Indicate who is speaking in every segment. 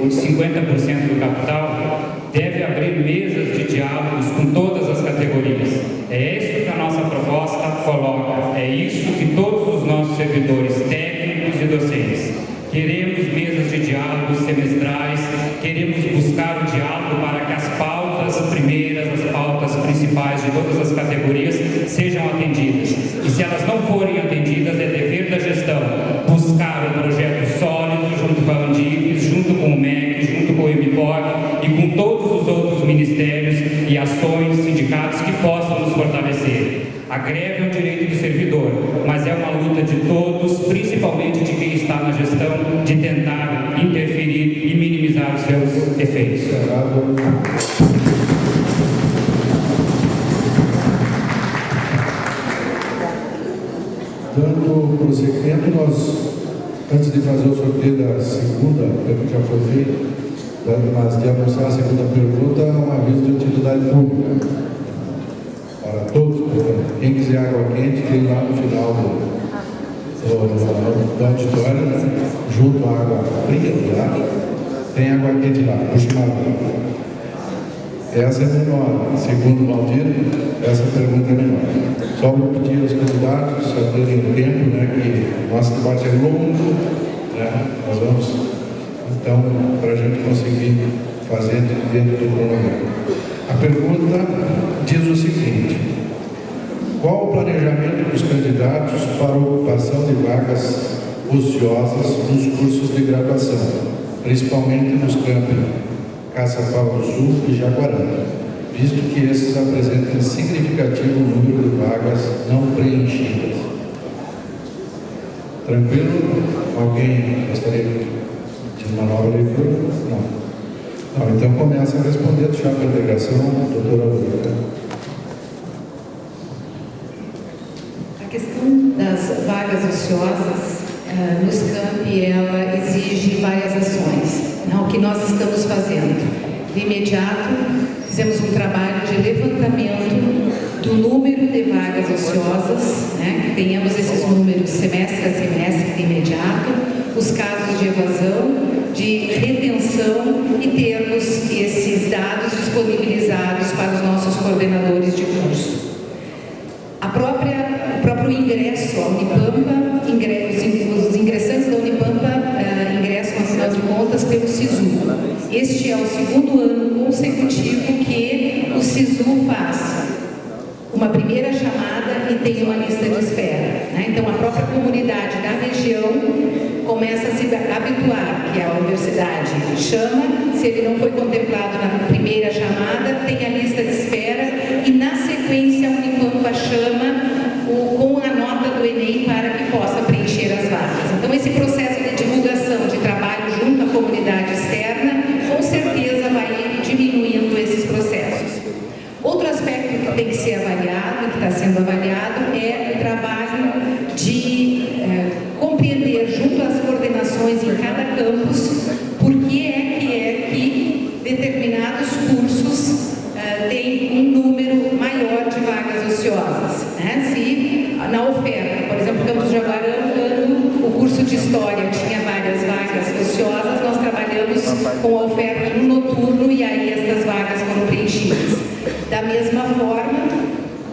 Speaker 1: ou de 50% do capital, deve abrir mesas de diálogos com todas as categorias. É isso que a nossa proposta coloca, é isso que todos os nossos servidores técnicos e docentes queremos: mesas de diálogos semestrais, queremos buscar o diálogo para que as pautas primeiras, as pautas principais de todas as categorias sejam atendidas. E se elas não forem atendidas, é dever da gestão buscar um projeto sólido junto com a Andifes, junto com o MEC, junto com o MPOC e com todos os outros ministérios e ações, sindicatos que possam nos fortalecer. A greve é um direito do servidor, mas é uma luta de todos, principalmente de quem está na gestão, de tentar interferir e minimizar os seus efeitos.
Speaker 2: Dando prosseguimento, nós, antes de fazer o sorteio da segunda, que já foi feito, mas de anunciar a segunda pergunta, um aviso de utilidade pública para todos. Quem quiser água quente, tem lá no final do auditório, junto à água fria, tá? Tem água quente lá, puxa uma água. Essa é menor, segundo o Valdir, essa pergunta é menor. Só vou pedir aos candidatos a terem o tempo, né, que o nosso debate é longo, né, nós vamos, então, para a gente conseguir fazer dentro do cronograma. A pergunta diz o seguinte: qual o planejamento dos candidatos para a ocupação de vagas ociosas nos cursos de graduação, principalmente nos campos Caçapava do Sul e Jaguarão, visto que esses apresentam significativo número de vagas não preenchidas? Tranquilo? Alguém gostaria de uma nova leitura? Não, então começa a responder do chapa de delegação, doutora Lúcia.
Speaker 3: A questão das vagas ociosas nos campi, ela exige várias ações. O que nós estamos fazendo? De imediato, fizemos um trabalho de levantamento do número de vagas ociosas, né? Que tenhamos esses números semestre a semestre de imediato, os casos de evasão, de retenção e termos esses dados disponibilizados para os nossos coordenadores de curso. O próprio ingresso à Unipampa, os ingressantes da Unipampa ingressam, afinal de contas, pelo SISU. Este é o segundo ano consecutivo que o SISU faz uma primeira chamada e tem uma lista de espera, né? Então, a própria comunidade da região começa a se habituar, que a universidade chama, se ele não foi contemplado na primeira chamada, tem a lista de espera e, na sequência, a Unipampa chama com a nota do Enem para que possa preencher as vagas. Então, esse processo de divulgação, de trabalho junto à comunidade externa, com certeza vai diminuindo esses processos. Outro aspecto que tem que ser avaliado, que está sendo avaliado, é o trabalho de compreender junto às coordenações em cada campus por que é que determinados cursos têm um número maior de vagas ociosas, né? Se na oferta, por exemplo, Campus Jaguarão, quando o curso de História tinha várias vagas ociosas, nós trabalhamos com a oferta no noturno e aí estas vagas foram preenchidas. Da mesma forma,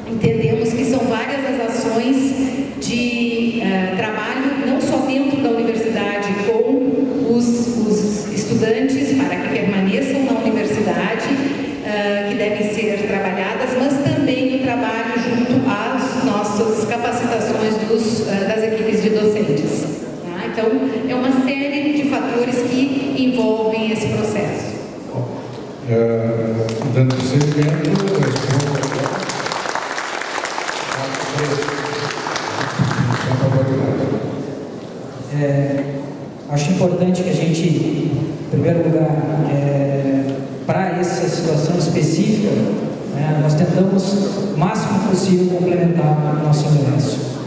Speaker 3: entendemos que são várias as ações de trabalho, não só dentro da universidade, com os estudantes, para que permaneçam na universidade, que devem ser trabalhadas, mas também o trabalho junto às nossas capacitações das equipes de docentes. Tá? Então, é uma série de fatores que envolvem esse processo.
Speaker 2: Dando seguimento,
Speaker 4: acho importante que a gente, em primeiro lugar, para essa situação específica, nós tentamos o máximo possível complementar o nosso ingresso.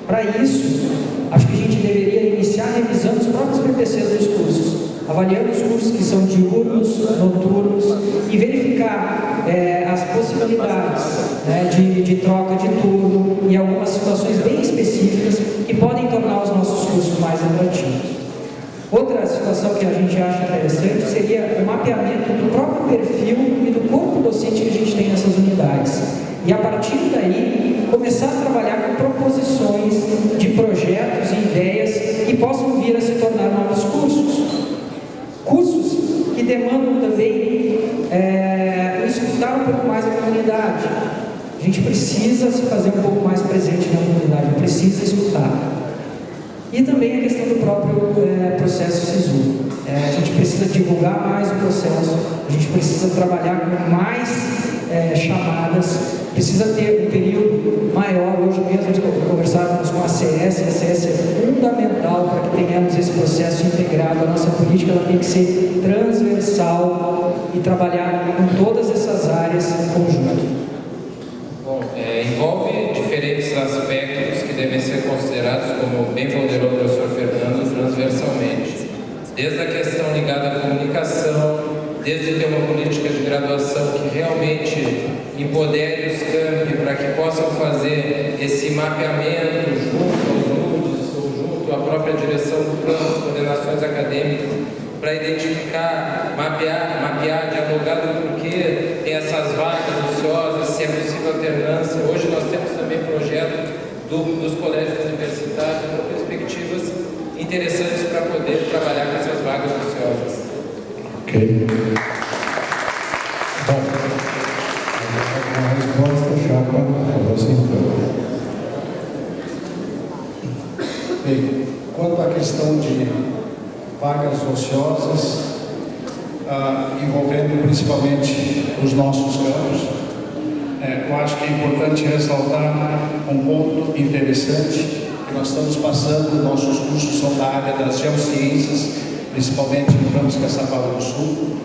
Speaker 4: Para isso, acho que a gente deveria iniciar revisando os próprios PPCs dos cursos, avaliando os cursos que são diurnos, noturnos e verificar as possibilidades de troca de turno e algumas situações bem específicas que podem tornar os nossos cursos mais atrativos. Outra situação que a gente acha interessante seria o mapeamento do próprio perfil e do corpo docente que a gente tem nessas unidades. E a partir daí, começar a trabalhar com proposições de projetos e ideias que possam vir a se tornar novos cursos. Cursos que demandam também escutar um pouco mais a comunidade. A gente precisa se fazer um pouco mais presente na comunidade, precisa escutar. E também a questão do próprio processo SISU. A gente precisa divulgar mais o processo, a gente precisa trabalhar com mais chamadas, precisa ter um período maior. Hoje mesmo conversávamos com a CS é fundamental para que tenhamos esse processo integrado. A nossa política ela tem que ser transversal e trabalhar com todas essas áreas em conjunto.
Speaker 5: Bom, envolve diferentes aspectos que devem ser considerados, como bem ponderou o professor Fernando, transversalmente. Desde a questão ligada à comunicação, desde ter uma política de graduação que realmente empodere os campi para que possam fazer esse mapeamento junto aos núcleos ou junto à própria direção do plano de coordenações acadêmicas, para identificar, mapear, dialogar do porquê tem essas vagas ociosas, se é possível alternância. Hoje nós temos também projeto dos colégios universitários com perspectivas interessantes para poder trabalhar com essas vagas ociosas.
Speaker 2: Ok. Bom, a resposta, Chapa, a você então.
Speaker 6: Bem, quanto à questão de vagas ociosas, envolvendo principalmente os nossos campos, eu acho que é importante ressaltar um ponto interessante que nós estamos passando. Nossos cursos são da área das geociências, principalmente no campus Caçapava do Sul,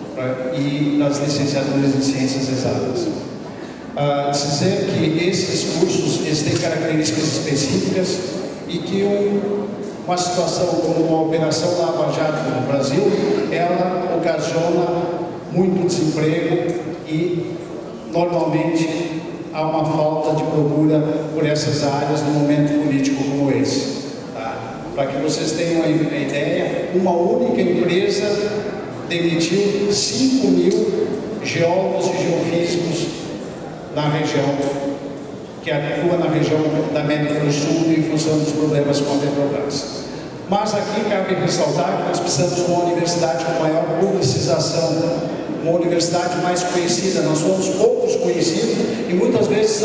Speaker 6: e das licenciaturas em ciências exatas. Dizer que esses cursos têm características específicas e que uma situação como a Operação Lava Jato no Brasil, ela ocasiona muito desemprego e, normalmente, há uma falta de procura por essas áreas num momento político como esse. Tá? Para que vocês tenham a ideia, uma única empresa demitiu 5.000 geólogos e geofísicos na região, que atua na região da América do Sul em função dos problemas com a Petrobras. Mas aqui cabe ressaltar que nós precisamos de uma universidade com maior publicização, uma universidade mais conhecida. Nós somos poucos conhecidos e muitas vezes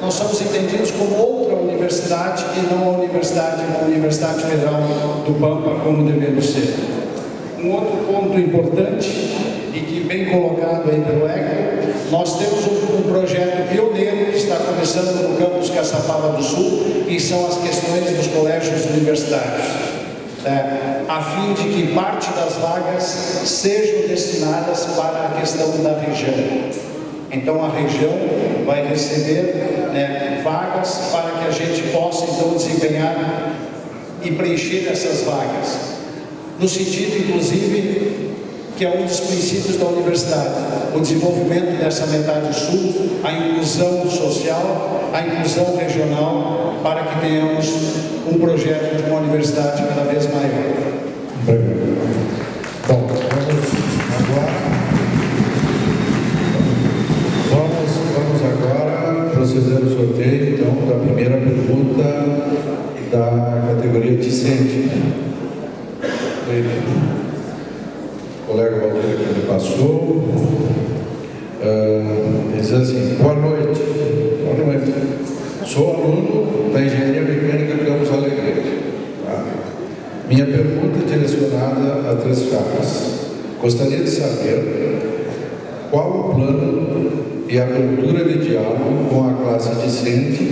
Speaker 6: nós somos entendidos como outra universidade e não uma Universidade Federal do Pampa, como devemos ser. Um outro ponto importante e que bem colocado aí pelo ECO, nós temos um projeto pioneiro que está começando no campus Caçapava do Sul, e são as questões dos colégios universitários, a fim de que parte das vagas sejam destinadas para a questão da região. Então a região vai receber vagas para que a gente possa então desempenhar e preencher essas vagas, no sentido inclusive que é um dos princípios da universidade, o desenvolvimento dessa metade sul, a inclusão social, a inclusão regional, para que tenhamos um projeto de uma universidade cada vez maior.
Speaker 2: Bom, vamos agora proceder ao sorteio, então, da primeira pergunta da categoria discente. O colega Valdir que me passou, diz assim: boa noite. Boa noite. Sou aluno da Engenharia Mecânica Campos Alegrete. Minha pergunta é direcionada a 3 chapas. Gostaria de saber qual o plano e a abertura de diálogo com a classe discente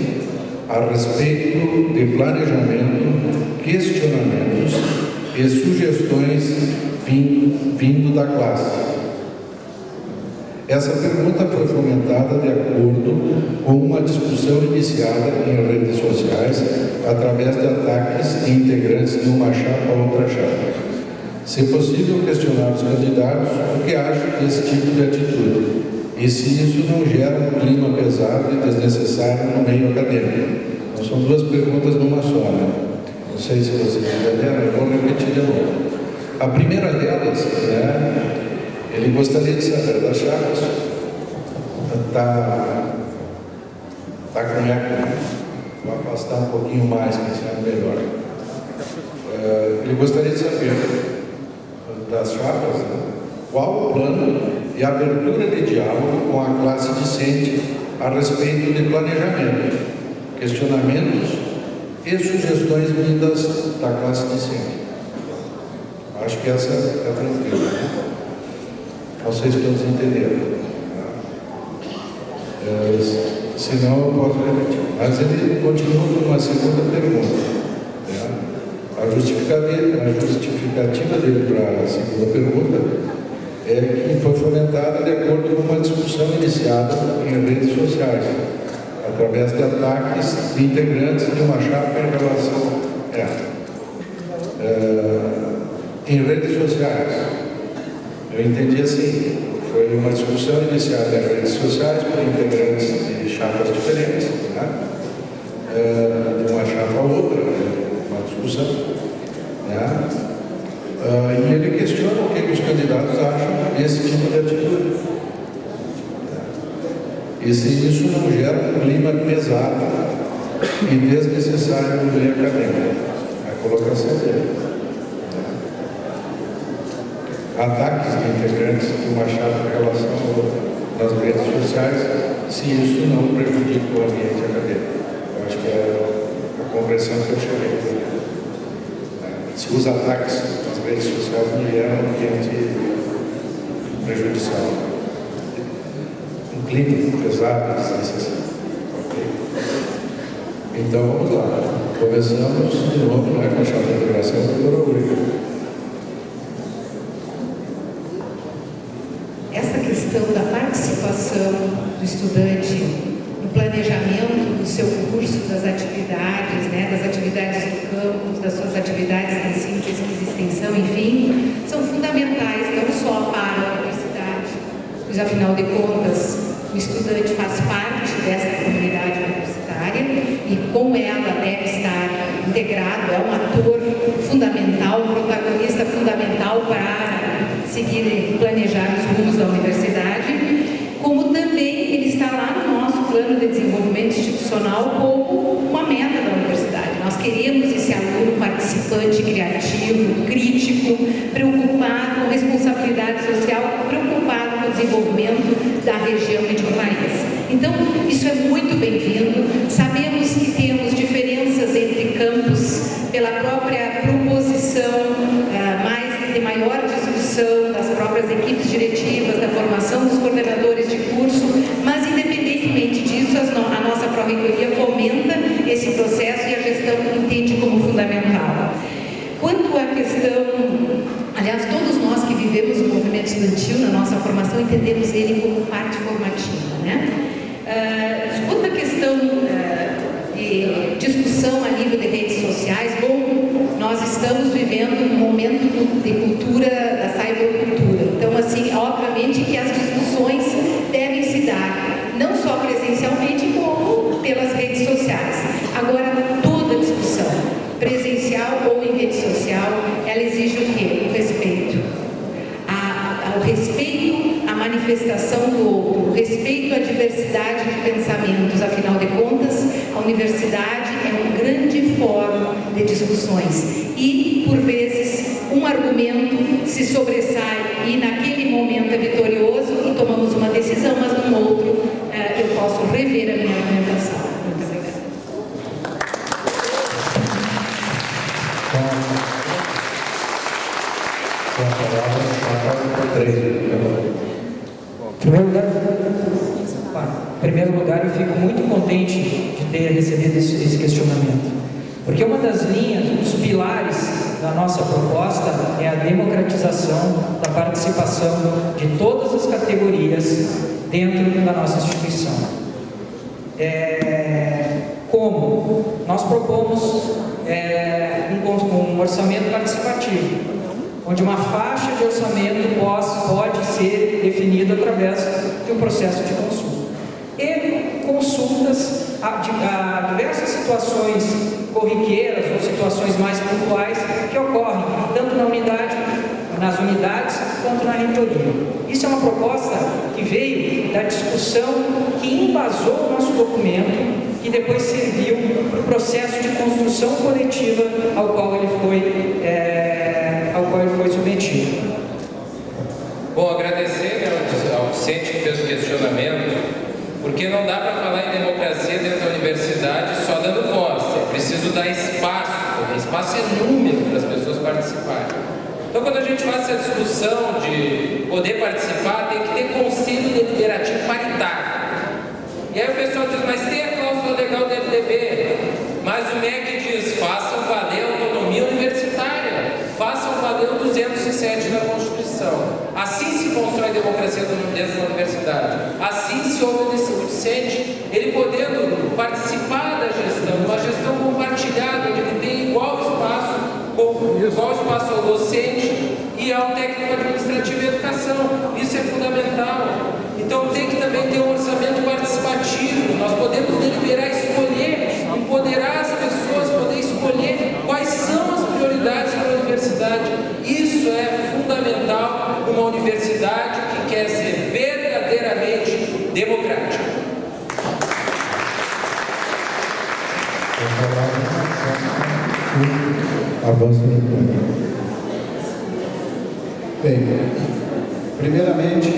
Speaker 2: a respeito de planejamento, questionamentos e sugestões vindo da classe. Essa pergunta foi fomentada de acordo com uma discussão iniciada em redes sociais através de ataques de integrantes de uma chapa a outra chapa. Se possível, questionar os candidatos o que acham desse tipo de atitude e se isso não gera um clima pesado e desnecessário no meio acadêmico. Então, são 2 perguntas numa só, né? sei se vocês entenderam, eu vou repetir de novo. A primeira delas, né, ele gostaria de saber das chaves. Está com eco, né? Vou afastar um pouquinho mais, que será melhor. Ele gostaria de saber das chapas, né, qual o plano e a abertura de diálogo com a classe discente a respeito de planejamento, questionamentos e sugestões vindas da classe discente. Acho que essa é tranquila. Não sei se todos entenderam. Se não, eu posso repetir. Mas ele continua com uma segunda pergunta. A justificativa dele para a segunda pergunta é que foi fomentada de acordo com uma discussão iniciada em redes sociais, através de ataques de integrantes de uma chapa em relação em redes sociais. Eu entendi assim, foi uma discussão iniciada em redes sociais por integrantes de chapas diferentes, né? De uma chapa a outra, uma discussão, né? E ele questiona o que os candidatos acham desse tipo de atitude. E se isso não gera um clima pesado e desnecessário no meio acadêmico. A colocação dele. Ataques de integrantes de uma chapa em relação a outra nas redes sociais, se isso não prejudica o ambiente acadêmico. Eu acho que é a compreensão que eu cheguei. Se os ataques nas redes sociais não geram um ambiente prejudicial. Um clima pesado, desnecessário. Okay? Então vamos lá. Começamos de novo, né, com a chapa de integração da doutora Úrica.
Speaker 3: Essa questão da participação do estudante no planejamento do seu curso, das atividades, né, das atividades do campus, das suas atividades de ensino, pesquisa e extensão, enfim, são fundamentais não só para a universidade, pois afinal de contas o estudante faz parte dessa comunidade universitária e com ela deve estar integrado, é um ator fundamental, um protagonista fundamental para seguir e planejar os rumos da universidade, como também ele está lá no nosso plano de desenvolvimento institucional como uma meta da universidade. Nós queremos esse aluno participante, criativo, crítico, preocupado com responsabilidade social, preocupado com o desenvolvimento da região e de um país. Então, isso é muito bem-vindo. Sabemos que temos diferenças entre campos pela própria proposição de maior discussão das próprias equipes diretivas, da formação dos coordenadores de curso, mas independentemente disso, a nossa pró-reitoria fomenta esse processo e a gestão entende como fundamental. Quanto à questão, aliás, todos nós que vivemos o movimento estudantil na nossa formação entendemos ele como parte formativa, né? Quanto à questão de discussão a nível de redes sociais, bom, nós estamos vivendo um momento de cultura, da cybercultura. Então, assim, obviamente que as discussões devem se dar, não só presencialmente, como pelas redes sociais. Agora, toda discussão, presencial ou em rede social, ela exige o quê? O respeito. O respeito à manifestação do outro, o respeito à diversidade de pensamentos. Afinal de contas, a universidade é um grande fórum de discussões e, por vezes, um argumento se sobressai e naquele momento é vitorioso e tomamos uma decisão, mas no outro eu posso rever a minha argumentação. Muito obrigada.
Speaker 4: Em primeiro lugar, eu fico muito contente de ter recebido esse questionamento, porque uma das linhas, um dos pilares da nossa proposta é a democratização da participação de todas as categorias dentro da nossa instituição. Como? Nós propomos um orçamento participativo, onde uma faixa de orçamento pode ser definida através de um processo de consulta. E consultas a diversas situações corriqueiras ou situações mais pontuais que ocorrem tanto nas unidades quanto na reitoria. Isso é uma proposta que veio da discussão que embasou o nosso documento e depois serviu para o processo de construção coletiva ao qual ele foi submetido.
Speaker 5: Bom, agradecer ao Vicente que fez o questionamento, porque não dá para falar em democracia dentro da universidade só dando voz, é preciso dar espaço, porque espaço é número para as pessoas participarem. Então, quando a gente faz essa discussão de poder participar, tem que ter conselho deliberativo paritário. E aí o pessoal diz, mas tem a cláusula legal do MDB, mas o MEC diz, façam valer a autonomia universitária, façam valer o 207 da Constituição. Assim se constrói a democracia dentro da universidade. Assim se ouve o discente, ele podendo participar da gestão, uma gestão compartilhada, onde ele tem igual espaço ao docente e ao técnico administrativo e educação. Isso é fundamental. Então tem que também ter um orçamento participativo. Nós podemos deliberar, escolher, empoderar as pessoas, poder escolher quais são as prioridades para a universidade. Isso é fundamental numa universidade que quer ser verdadeiramente democrática.
Speaker 2: Avanço no plano. Bem, primeiramente,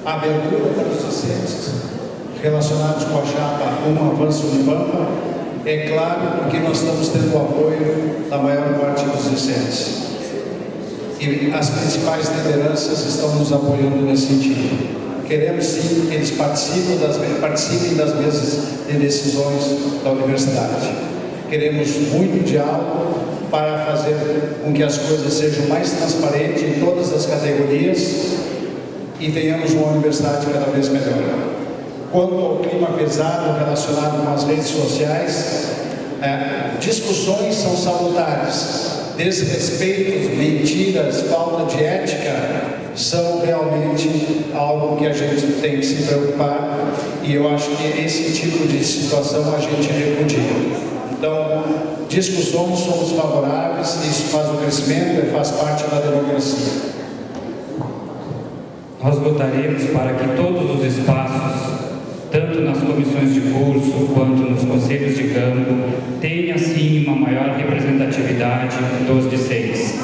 Speaker 2: a abertura para os discentes relacionados com a chapa Avanço Unipampa, é claro, porque nós estamos tendo o apoio da maior parte dos discentes. E as principais lideranças estão nos apoiando nesse sentido. Queremos sim que eles participem das mesas de decisões da universidade. Queremos muito diálogo para fazer com que as coisas sejam mais transparentes em todas as categorias e tenhamos uma universidade cada vez melhor. Quanto ao clima pesado relacionado com as redes sociais, discussões são salutares. Desrespeitos, mentiras, falta de ética são realmente algo que a gente tem que se preocupar, e eu acho que esse tipo de situação a gente repudia. Então, discussões somos favoráveis, isso faz o crescimento, faz parte da democracia.
Speaker 1: Nós votaremos para que todos os espaços, tanto nas comissões de curso quanto nos conselhos de campo, tenha sim uma maior representatividade dos discentes.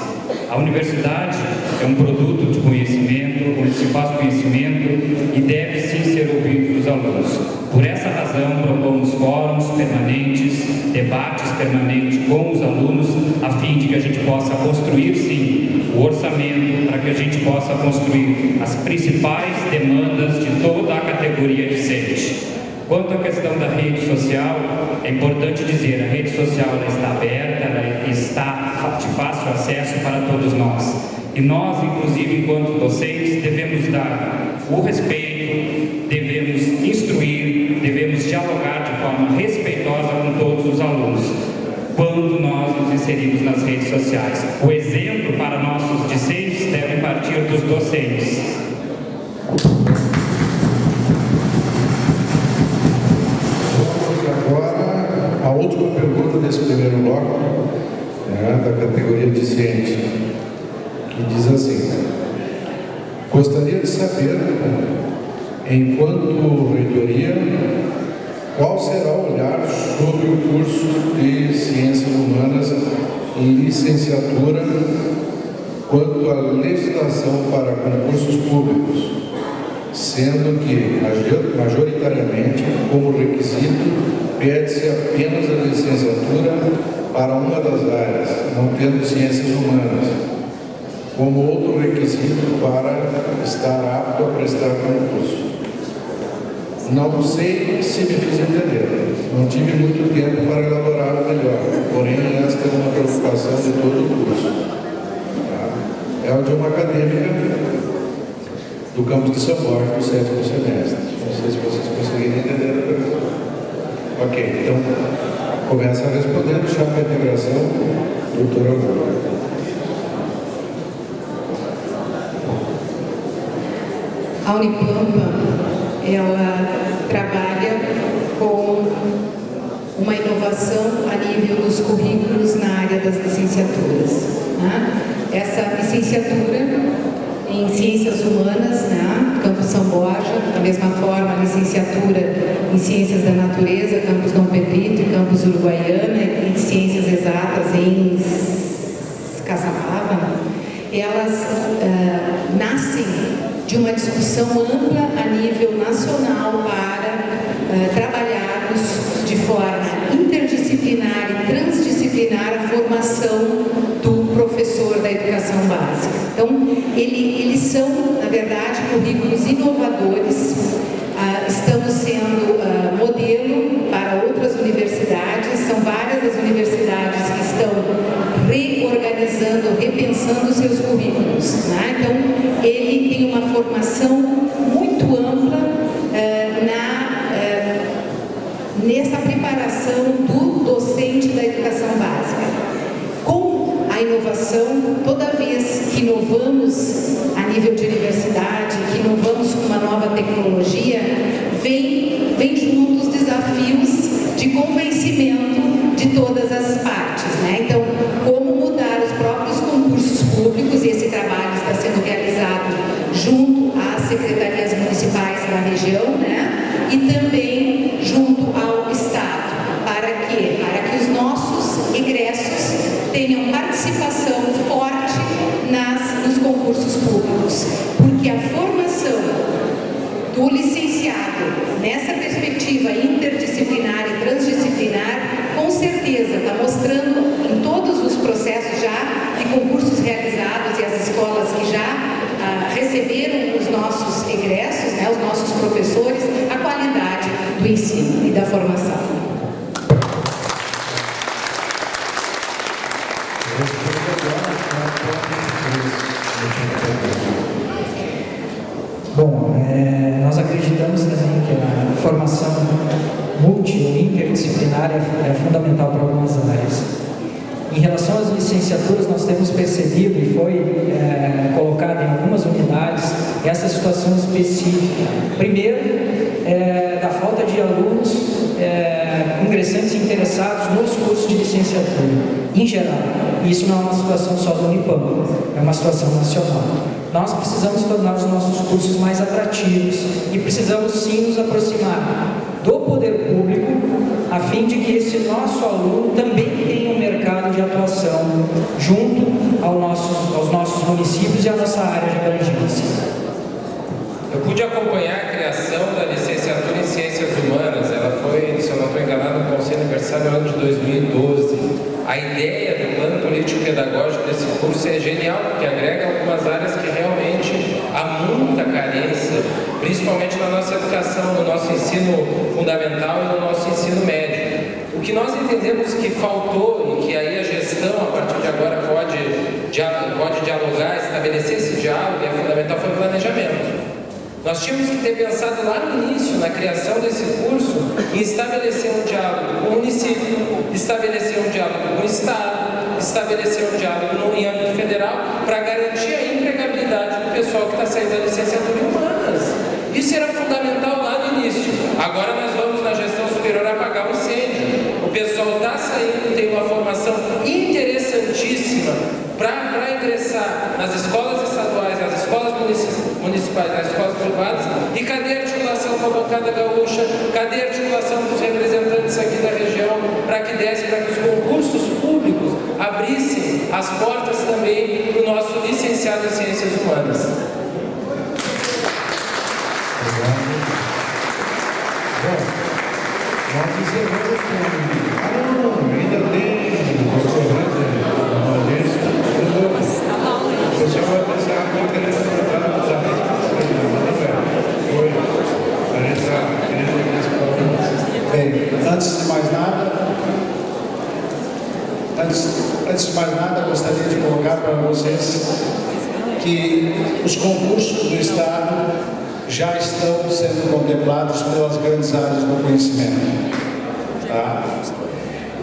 Speaker 1: A universidade é um produto de conhecimento, onde se faz conhecimento e deve sim ser ouvido dos alunos. Por essa razão, propomos fóruns permanentes, debates permanentes com os alunos, a fim de que a gente possa construir sim o orçamento, para que a gente possa construir as principais demandas de toda a categoria discente. Quanto à questão da rede social, é importante dizer, a rede social ela está aberta, ela está de fácil acesso para todos nós. E nós, inclusive, enquanto docentes, devemos dar o respeito, devemos instruir, devemos dialogar de forma respeitosa com todos os alunos, quando nós nos inserimos nas redes sociais. O exemplo para nossos discentes deve partir dos docentes.
Speaker 2: Agora, a última pergunta desse primeiro bloco, da categoria discente, que diz assim: gostaria de saber, enquanto reitoria, qual será o olhar sobre o curso de Ciências Humanas em licenciatura quanto à legislação para concursos públicos, sendo que, majoritariamente, como requisito, pede-se apenas a licenciatura para uma das áreas, não tendo ciências humanas, como outro requisito para estar apto a prestar concurso. Não sei se me fiz entender, não tive muito tempo para elaborar melhor, porém esta é uma preocupação de todo o curso. É a de uma acadêmica do campus de São Borja, do 7º semestre. Não sei se vocês conseguiram entender a pergunta. Ok, então começa respondendo, chapa de integração, doutor Augusto.
Speaker 3: A Unipampa, ela trabalha com inovação a nível dos currículos na área das licenciaturas. Né? Essa licenciatura em Ciências Humanas, né? Campus São Borja, da mesma forma a licenciatura em Ciências da Natureza, Campus Dom Pedrito e Campus Uruguaiana, e de Ciências Exatas em Caçapava, elas nascem de uma discussão ampla a nível nacional para trabalharmos de forma interdisciplinar e transdisciplinar a formação do professor da educação básica. Então, eles são, na verdade, currículos inovadores. Estamos sendo modelo para outras universidades. São várias as universidades que estão reorganizando, repensando seus currículos. Né? Então, ele tem uma formação muito ampla nessa preparação do docente da educação básica. Com a inovação, toda vez que inovamos a nível de universidade, que inovamos com uma nova tecnologia, vem junto os desafios de convencimento de todas as partes, né? Então, como mudar os próprios concursos públicos, e esse trabalho está sendo realizado junto às secretarias municipais da região, né? E também junto ao Estado. Para quê? Para que os nossos egressos tenham participação forte nos concursos públicos. Porque a formação do licenciado nessa perspectiva interdisciplinar e transdisciplinar, com certeza está mostrando em todos os processos já de concursos realizados e as escolas que já receberam os nossos egressos, né, os nossos professores, a qualidade do ensino e da formação.
Speaker 4: Bom, nós acreditamos também que a formação multi ou interdisciplinar é fundamental para algumas áreas. Em relação às licenciaturas, nós temos percebido e foi colocado em algumas unidades essa situação específica. Primeiro, da falta de alunos ingressantes interessados nos cursos de licenciatura, em geral. Isso não é uma situação só do Unipam, é uma situação nacional. Nós precisamos tornar os nossos cursos mais atrativos e precisamos sim nos aproximar do poder público a fim de que esse nosso aluno também tenha um mercado de atuação junto aos nossos municípios e à nossa área de abrangência.
Speaker 5: Eu pude acompanhar a criação da licenciatura em Ciências Humanas. Ela foi, se eu não estou enganado, no Conselho Aniversário no ano de 2012. A ideia do plano político-pedagógico desse curso é genial, porque agrega algumas áreas que realmente há muita carência, principalmente na nossa educação, no nosso ensino fundamental e no nosso ensino médio. O que nós entendemos que faltou, e que aí a gestão, a partir de agora, pode dialogar, estabelecer esse diálogo, e é fundamental, foi o planejamento. Nós tínhamos que ter pensado lá no início, na criação desse curso, em estabelecer um diálogo com o município, estabelecer um diálogo com o Estado, estabelecer um diálogo em âmbito federal, para garantir a empregabilidade do pessoal que está saindo da licenciatura em humanas. Isso era fundamental lá no início. Agora nós vamos na gestão superior apagar o incêndio. O pessoal está saindo, tem uma formação interessantíssima para ingressar nas escolas estaduais, nas escolas municipais, nas escolas privadas. E cadê a articulação com a bancada gaúcha? Cadê a articulação dos representantes aqui da região para que os concursos públicos abrissem as portas também para o nosso licenciado em Ciências Humanas?
Speaker 2: Nós encerramos com... ainda tem o senhor vai pensar que eu queria tratar dos
Speaker 6: Bem, antes de mais nada, gostaria de colocar para vocês que os concursos do Estado já estão sendo contemplados pelas grandes áreas do conhecimento. Tá?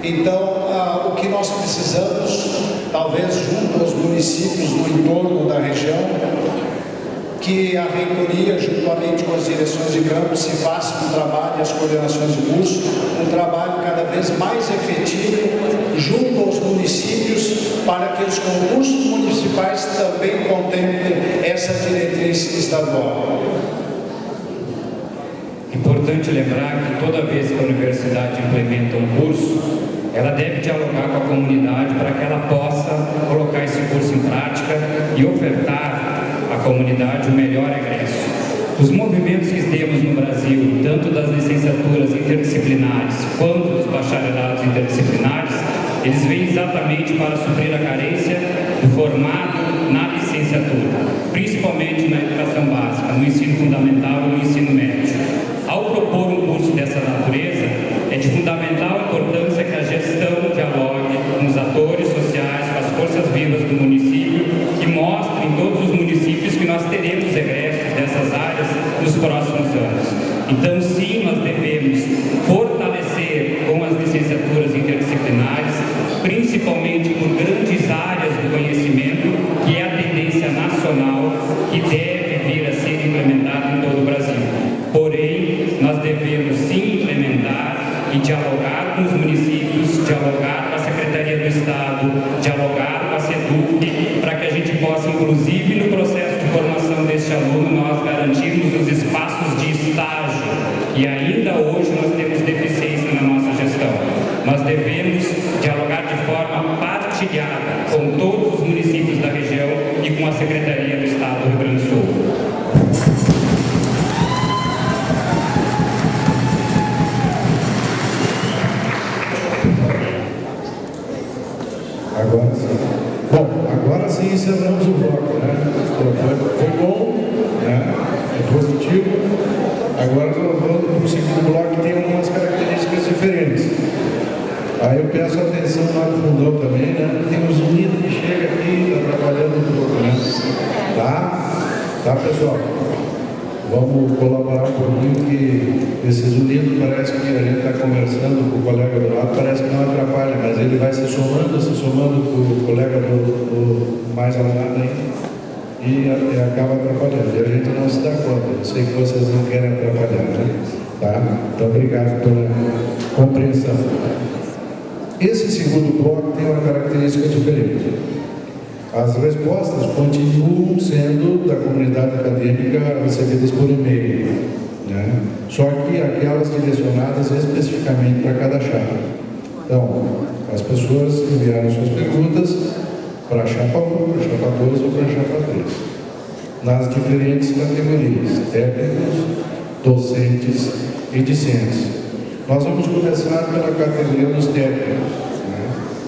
Speaker 6: Então, o que nós precisamos, talvez junto aos municípios no entorno da região, que a reitoria, juntamente com as direções de campo, se faça um trabalho e as coordenações de curso, um trabalho cada vez mais efetivo junto aos municípios, para que os concursos municipais também contemplem essa diretriz estadual.
Speaker 1: Importante lembrar que toda vez que a universidade implementa um curso, ela deve dialogar com a comunidade para que ela possa colocar esse curso em prática e ofertar à comunidade o melhor egresso. Os movimentos que temos no Brasil, tanto das licenciaturas interdisciplinares quanto dos bacharelados interdisciplinares, eles vêm exatamente para suprir a carência do formado na licenciatura, principalmente na educação básica, no ensino fundamental e no ensino médio. Ao propor um curso dessa natureza, é de fundamental importância que a gestão dialogue com os atores sociais, com as forças vivas do município e mostre em todos os municípios que nós teremos egressos dessas áreas nos próximos anos. Então, sim, nós devemos fortalecer com as licenciaturas interdisciplinares, principalmente por grandes áreas do conhecimento, que é a tendência nacional e deve vir a ser implementada em todo o Brasil. Porém, nós devemos sim implementar e dialogar com os municípios, dialogar com a Secretaria do Estado, dialogar com a SEDUC, para que a gente possa, inclusive no processo de formação deste aluno, nós garantirmos os espaços de estágio. E ainda hoje nós temos deficiência na nossa gestão. Nós devemos dialogar de forma partilhada com todos os municípios da região e com a Secretaria do Estado do Rio Grande do Sul.
Speaker 2: Agora sim. Bom, agora sim encerramos o bloco, né? Foi bom, né? É positivo. Agora nós vamos para o segundo bloco, que tem algumas características diferentes. Aí eu peço atenção lá no fundão também, né? Tem uns meninos que chegam aqui, está trabalhando um pouco, né? Tá, pessoal? Vamos colaborar um pouquinho, que esses unidos parece que a gente está conversando com o colega do lado, parece que não atrapalha, mas ele vai se somando com o colega do mais ao lado aí, e acaba atrapalhando. E a gente não se dá conta. Eu sei que vocês não querem atrapalhar, né? Tá? Então, obrigado pela compreensão. Esse segundo bloco tem uma característica diferente. As respostas continuam sendo da comunidade acadêmica recebidas por e-mail, né? Só que aquelas direcionadas especificamente para cada chapa. Então, as pessoas enviaram suas perguntas para a chapa 1, para a chapa 2 ou para a chapa 3, nas diferentes categorias, técnicos, docentes e discentes. Nós vamos começar pela categoria dos técnicos.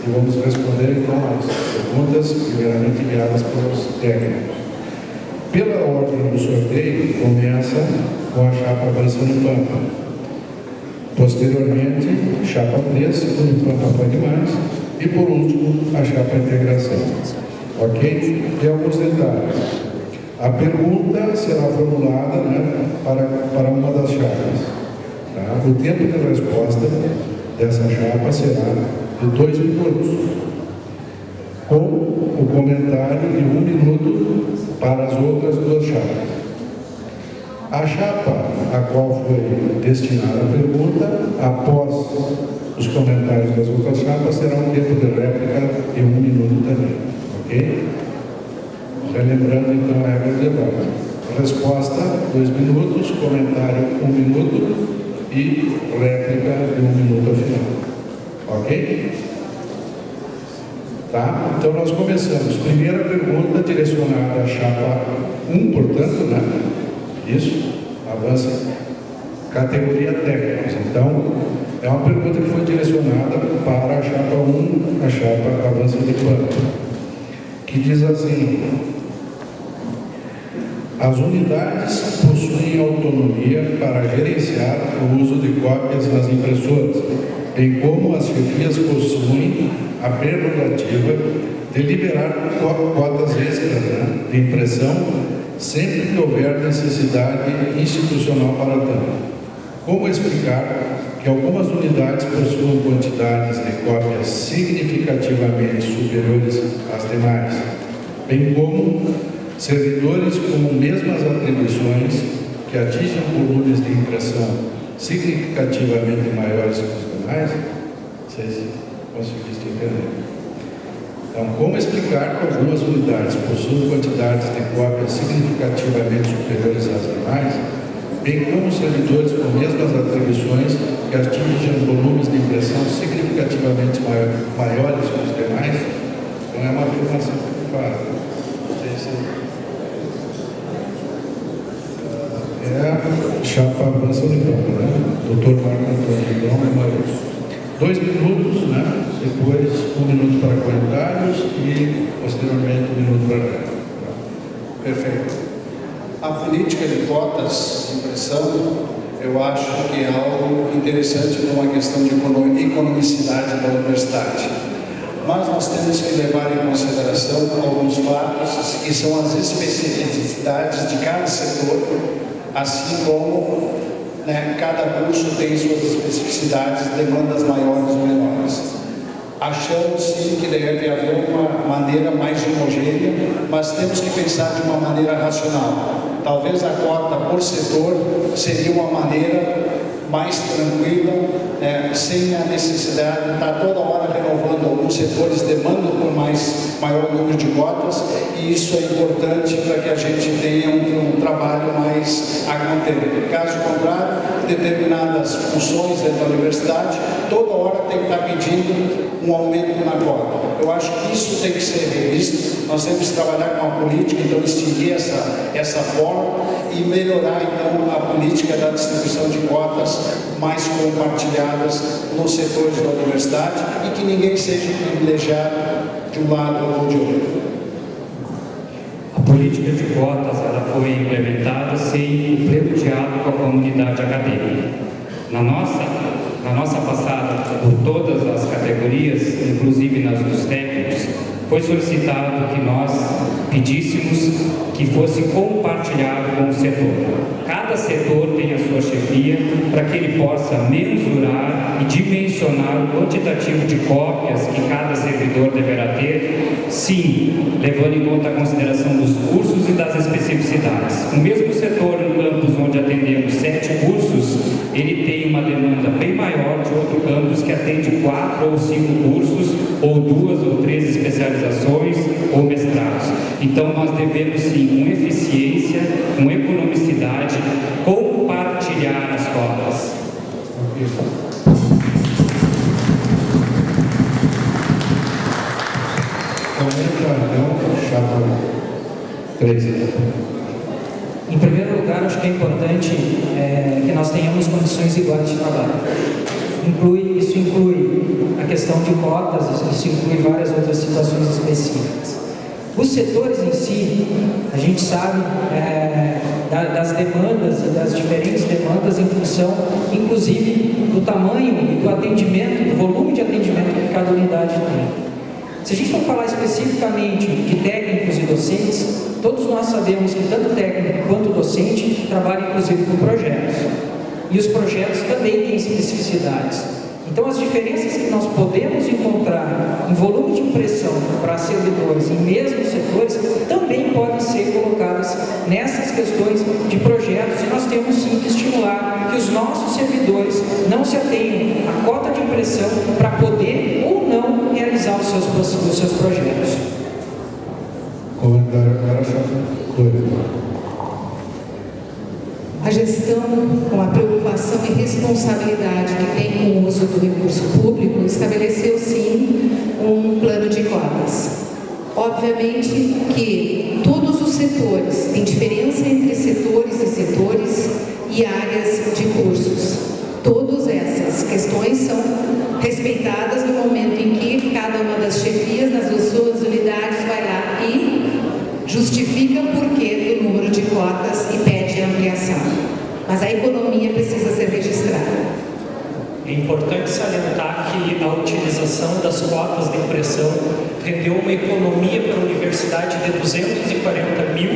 Speaker 2: E vamos responder então as perguntas primeiramente enviadas pelos técnicos. Pela ordem do sorteio, começa com a chapa Avançando em Pampa. Posteriormente, chapa 3, Segundo Pampa Pode Mais. E por último, a chapa Integração. Ok? Tem alguns detalhes. A pergunta será formulada, né, para uma das chapas. Tá? O tempo de resposta dessa chapa será de 2 minutos, com o comentário de 1 minuto para as outras 2 chapas. A chapa a qual foi destinada a pergunta, após os comentários das outras chapas, será um tempo de réplica de 1 minuto também, ok? Relembrando então a regra do debate. Resposta, 2 minutos, comentário 1 minuto e réplica de 1 minuto ao final. Ok? Tá? Então nós começamos. Primeira pergunta direcionada à chapa 1, portanto, né? Isso, avança. Categoria técnicos. Então, é uma pergunta que foi direcionada para a chapa 1, a chapa Avança de Plano, que diz assim: as unidades possuem autonomia para gerenciar o uso de cópias nas impressoras, bem como as chefias possuem a prerrogativa de liberar cotas extras, né, de impressão, sempre que houver necessidade institucional para tanto. Como explicar que algumas unidades possuem quantidades de cópias significativamente superiores às demais, bem como servidores com mesmas atribuições que atingem volumes de impressão significativamente maiores que os demais. Vocês conseguiste entender? Então, como explicar que algumas unidades possuem quantidades de cópias significativamente superiores às demais, bem como servidores com mesmas atribuições que atingem volumes de impressão significativamente maiores que os demais? Então, é uma afirmação que faz. É a chapa avança de campo, né? Doutor Marco Antônio Leão e Maria. 2 minutos, né? Depois 1 minuto para comentários e posteriormente 1 minuto para réplica.
Speaker 6: Perfeito. A política de cotas de impressão, eu acho que é algo interessante por uma questão de economicidade da universidade. Mas nós temos que levar em consideração alguns fatos que são as especificidades de cada setor, assim como cada curso tem suas especificidades, demandas maiores ou menores. Achamos sim que deve haver uma maneira mais homogênea, mas temos que pensar de uma maneira racional. Talvez a cota por setor seria uma maneira mais tranquila, sem a necessidade de estar toda hora renovando. Alguns setores demandam por maior número de cotas, e isso é importante para que a gente tenha um trabalho mais a conter. Caso contrário, determinadas funções dentro da universidade, toda hora tem que estar pedindo um aumento na cota. Eu acho que isso tem que ser revisto. Nós temos que trabalhar com a política, então extinguir essa forma e melhorar então a política da distribuição de cotas mais compartilhadas nos setores da universidade e que ninguém seja privilegiado de um lado ou de outro.
Speaker 1: A política de cotas ela foi implementada sem o pleno diálogo com a comunidade acadêmica. Na nossa passada por todas as categorias, inclusive nas dos técnicos, foi solicitado que nós pedíssemos que fosse compartilhado com o setor. Cada setor tem a sua chefia para que ele possa mensurar e dimensionar o quantitativo de cópias que cada servidor deverá ter, sim, levando em conta a consideração dos cursos e das especificidades. O mesmo setor no campus onde atendemos 7 cursos, ele tem uma demanda bem maior de outro campus que atende 4 ou 5 cursos, ou 2 ou 3 especializações ou mestrados. Então nós devemos sim, com eficiência, com economicidade, compartilhar as cotas.
Speaker 4: Em primeiro lugar, acho que é importante que nós tenhamos condições iguais de trabalho. Isso inclui a questão de cotas, isso inclui várias outras situações específicas. Os setores em si, a gente sabe das demandas e das diferentes demandas em função, inclusive, do tamanho e do atendimento, do volume de atendimento que cada unidade tem. Se a gente for falar especificamente de técnicos e docentes, todos nós sabemos que tanto técnico quanto docente trabalham inclusive com projetos. E os projetos também têm especificidades. Então, as diferenças que nós podemos encontrar em volume de impressão para servidores em mesmos setores também podem ser colocadas nessas questões de projetos, e nós temos sim que estimular que os nossos servidores não se atenham à cota de impressão para poder ou não realizar os seus projetos.
Speaker 2: Comentário agora,
Speaker 3: A gestão, com a preocupação e responsabilidade que tem com o uso do recurso público, estabeleceu sim um plano de cotas. Obviamente que todos os setores, tem diferença entre setores e setores e áreas de cursos. Todas essas questões são respeitadas no momento em que cada uma das chefias, nas suas unidades, vai lá e justifica o porquê do número de cotas e pede a ampliação. Mas a economia precisa ser registrada.
Speaker 7: É importante salientar que a utilização das cotas de impressão rendeu uma economia para a universidade de R$240 mil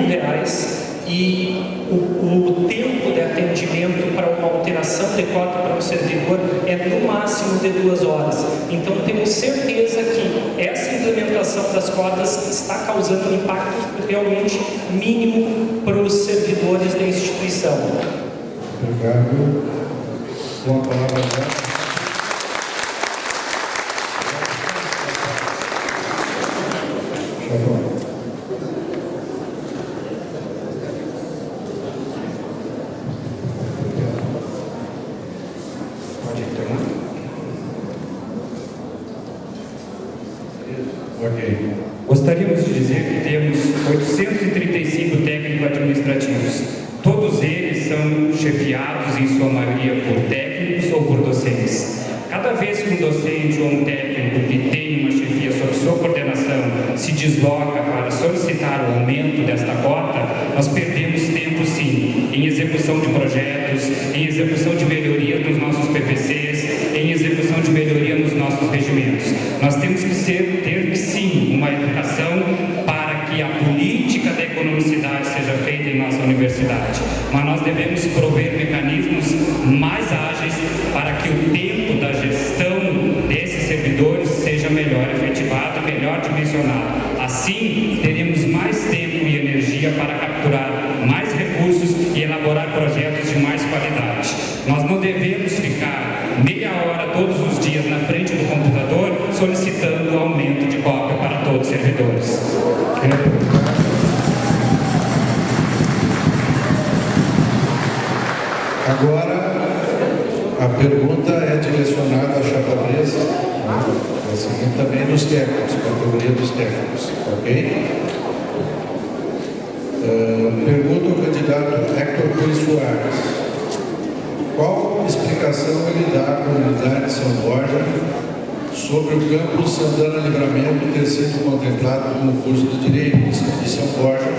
Speaker 7: e o tempo de atendimento para uma alteração de cota para um servidor é no máximo de 2 horas. Então temos certeza que essa implementação das cotas está causando um impacto realmente mínimo para os servidores da instituição.
Speaker 2: Obrigado. Com a palavra agora.
Speaker 1: Gostaríamos de dizer que temos 835 técnicos administrativos. Todos eles são chefiados, em sua maioria, por técnicos ou por docentes. Cada vez que um docente ou um técnico que tem uma chefia sob sua coordenação se desloca para solicitar o aumento desta cota, nós perdemos tempo, sim, em execução de projetos, em execução de melhoria dos nossos PPCs, em execução de melhoria nos nossos regimentos. Nós temos que ter, sim, uma educação para que a política da economicidade seja feita em nossa universidade. Mas nós devemos prover mecanismos mais ágeis para que o tempo da gestão desses servidores seja melhor efetivado, melhor dimensionado. Assim, teremos mais tempo e energia para capturar mais recursos e elaborar projetos de mais qualidade. Nós não devemos ficar meia hora todos os dias na frente do computador solicitando o aumento de cópia para todos os servidores.
Speaker 2: Agora, a pergunta é direcionada à chapa presa, assim, também dos técnicos, categoria dos técnicos, ok? Pergunta ao candidato Hector Cruz Soares. Qual explicação ele dá à comunidade de São Borja sobre o campus Santana Livramento ter sido contemplado como curso de Direito de São Borja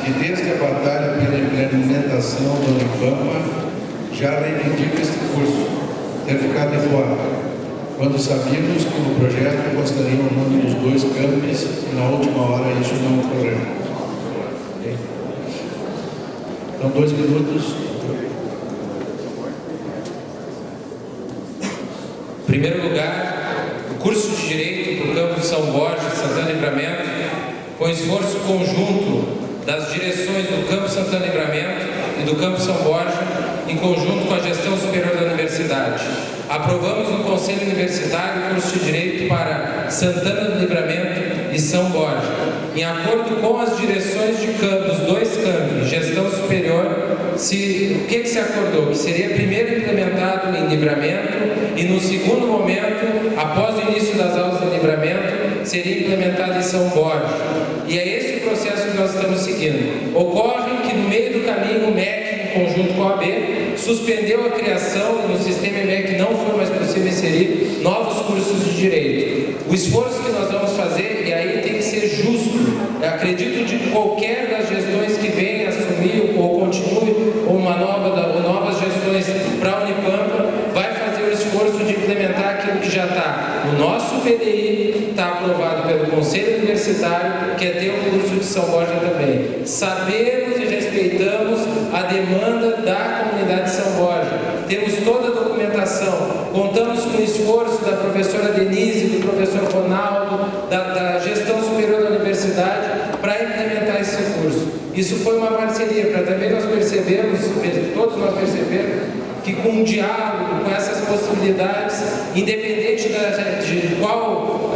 Speaker 2: e desde a batalha pela implementação do Unipampa já reivindica este curso ter ficado de fora, quando sabíamos que no projeto constariam o nome dos 2 campos e na última hora isso não ocorreu. Okay? Então, 2 minutos.
Speaker 5: Em primeiro lugar, o curso de Direito para o campus São Borja, Santana Livramento, com esforço conjunto das direções do campus Santana Livramento e do campus São Borja, em conjunto com a gestão superior da universidade. Aprovamos no Conselho Universitário o curso de Direito para Santana do Livramento e São Borja. Em acordo com as direções de campus, 2 campos, gestão superior, o que se acordou? Que seria primeiro implementado em Livramento e no segundo momento, após o início das aulas em Livramento, seria implementado em São Borja. E é esse o processo que nós estamos seguindo. Ocorre que no meio do caminho o MEC, em conjunto com a AB, suspendeu a criação e no sistema MEC não foi mais possível inserir novos cursos de Direito. O esforço que nós vamos fazer, e aí tem que ser justo, eu acredito de qualquer das gestões que venha assumir ou continue, ou novas gestões para a Unipampa, vai fazer o esforço de implementar aquilo que já está no nosso PDI, está aprovado pelo Conselho Universitário, que é ter um curso de São Borja também. Sabemos e respeitamos a demanda da comunidade de São Borja. Temos toda a documentação, contamos com o esforço da professora Denise, do professor Ronaldo, da gestão superior da universidade, para implementar esse curso. Isso foi uma parceria, para também nós percebermos, todos nós percebemos, que com um diálogo, com essas possibilidades, independente de qual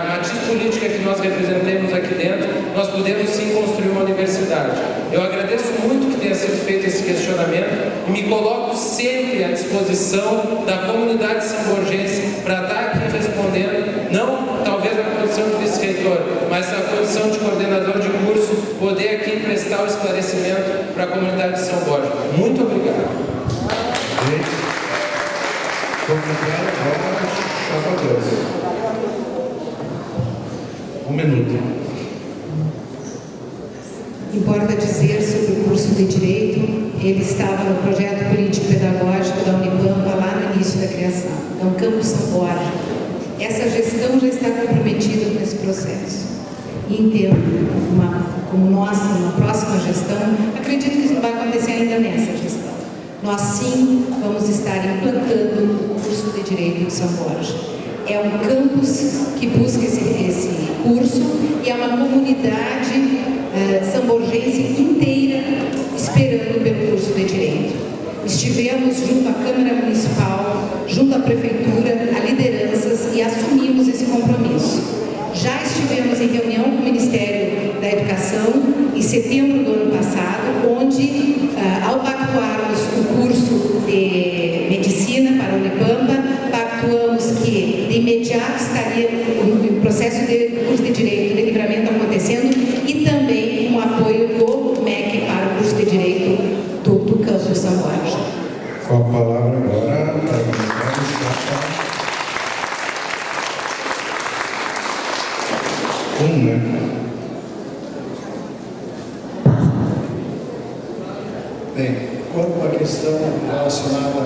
Speaker 5: matiz política que nós representemos aqui dentro, nós podemos sim construir uma universidade. Eu agradeço muito que tenha sido feito esse questionamento e me coloco sempre à disposição da comunidade samborgense para estar aqui respondendo, não talvez na condição de vice-reitor, mas na condição de coordenador de curso, poder aqui prestar o esclarecimento para a comunidade de São Borja. Muito obrigado.
Speaker 2: Um minuto.
Speaker 3: Importa dizer sobre o curso de Direito, ele estava no projeto político-pedagógico da Unipampa lá no início da criação. Então, Campus São Borja, essa gestão já está comprometida com esse processo. E entendo, como nossa, na próxima gestão, acredito que isso não vai acontecer ainda nessa gestão. Nós sim vamos estar implantando o curso de Direito de São Borja. É um campus que busca esse curso e é uma comunidade samborgense inteira esperando pelo curso de Direito. Estivemos junto à Câmara Municipal, junto à Prefeitura, a lideranças e assumimos esse compromisso. Já estivemos em reunião com o Ministério da Educação em setembro do ano passado, onde, ao pactuarmos o curso de Medicina para a Unipampa, pactuamos que de imediato estaria o processo de curso de Direito de Livramento acontecendo e também o apoio do MEC para o curso de Direito do Campus São Borja.
Speaker 2: Com a palavra agora, para o
Speaker 6: Bem, quanto à questão relacionada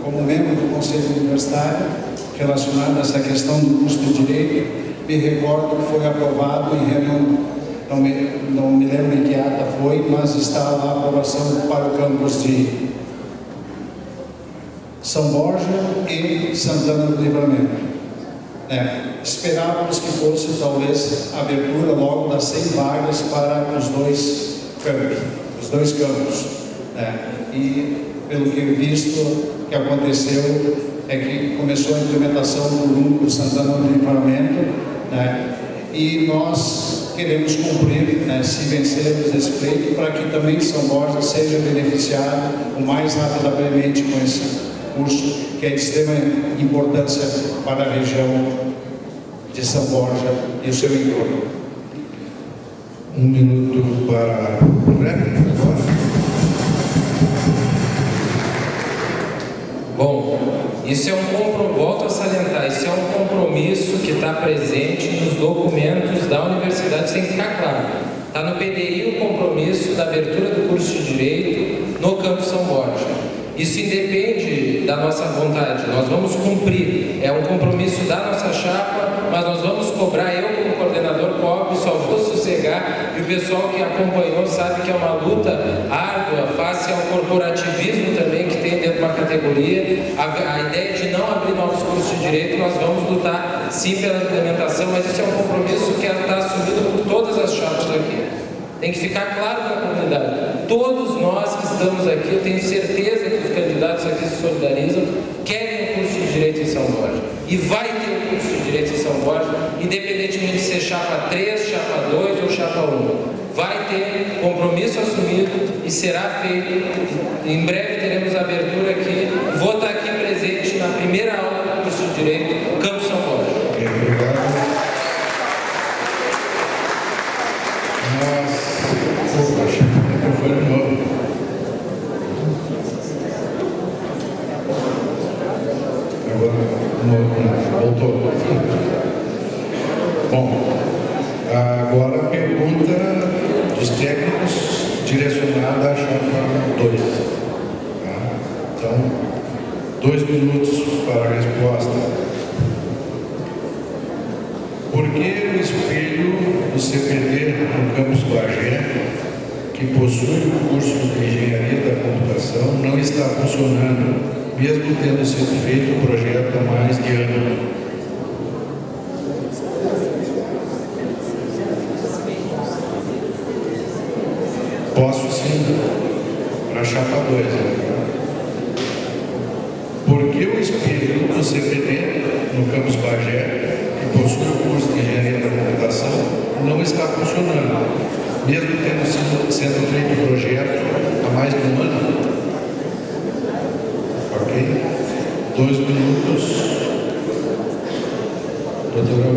Speaker 6: como membro do Conselho Universitário, relacionada a essa questão do curso de Direito, me recordo que foi aprovado em reunião, não me lembro em que ata foi, mas está lá a aprovação para o campus de São Borja e Santana do Livramento. Esperávamos que fosse talvez a abertura logo das 100 vagas para os dois campos. E pelo que eu visto, que aconteceu é que começou a implementação do núcleo Santana do Livramento, e nós queremos cumprir, se vencermos esse pleito, para que também São Borja seja beneficiado o mais rapidamente com esse curso, que é de extrema importância para a região de São Borja e o seu entorno.
Speaker 2: 1 minuto para o réplica agora.
Speaker 5: Bom, isso é volto a salientar, isso é um compromisso que está presente nos documentos da universidade, isso tem que ficar claro. Está no PDI o compromisso da abertura do curso de Direito no Campus São Borja. Isso independe da nossa vontade, nós vamos cumprir, é um compromisso da nossa chapa, mas nós vamos cobrar, eu como coordenador COB, só vou sossegar, e o pessoal que acompanhou sabe que é uma luta árdua, face ao corporativismo também que tem dentro de uma categoria, a ideia de não abrir novos cursos de Direito, nós vamos lutar sim pela implementação, mas isso é um compromisso que está assumido por todas as chapas aqui. Tem que ficar claro para a comunidade. Todos nós que estamos aqui, eu tenho certeza que os candidatos aqui se solidarizam, querem o curso de Direito em São Borja. E vai ter o curso de Direito em São Borja, independentemente de ser chapa 3, chapa 2 ou chapa 1. Vai ter compromisso assumido e será feito. Em breve teremos a abertura aqui. Vou estar aqui presente na primeira aula do curso de Direito, Campus São Borja.
Speaker 2: Obrigado. Voltou. Bom, agora a pergunta dos técnicos direcionada à chapa 2. Então, 2 minutos para a resposta. Por que o espelho do CPD no Campus Bagé, que possui o curso de Engenharia da Computação, não está funcionando, mesmo tendo sido feito o projeto há mais de ano? Posso sim, para a chapa 2. Por que o espelho do CPD no Campus Bagé, que possui o curso de Engenharia da Computação, não está funcionando, mesmo tendo sendo feito o projeto há mais de um ano? Ok? 2 minutos. Doutora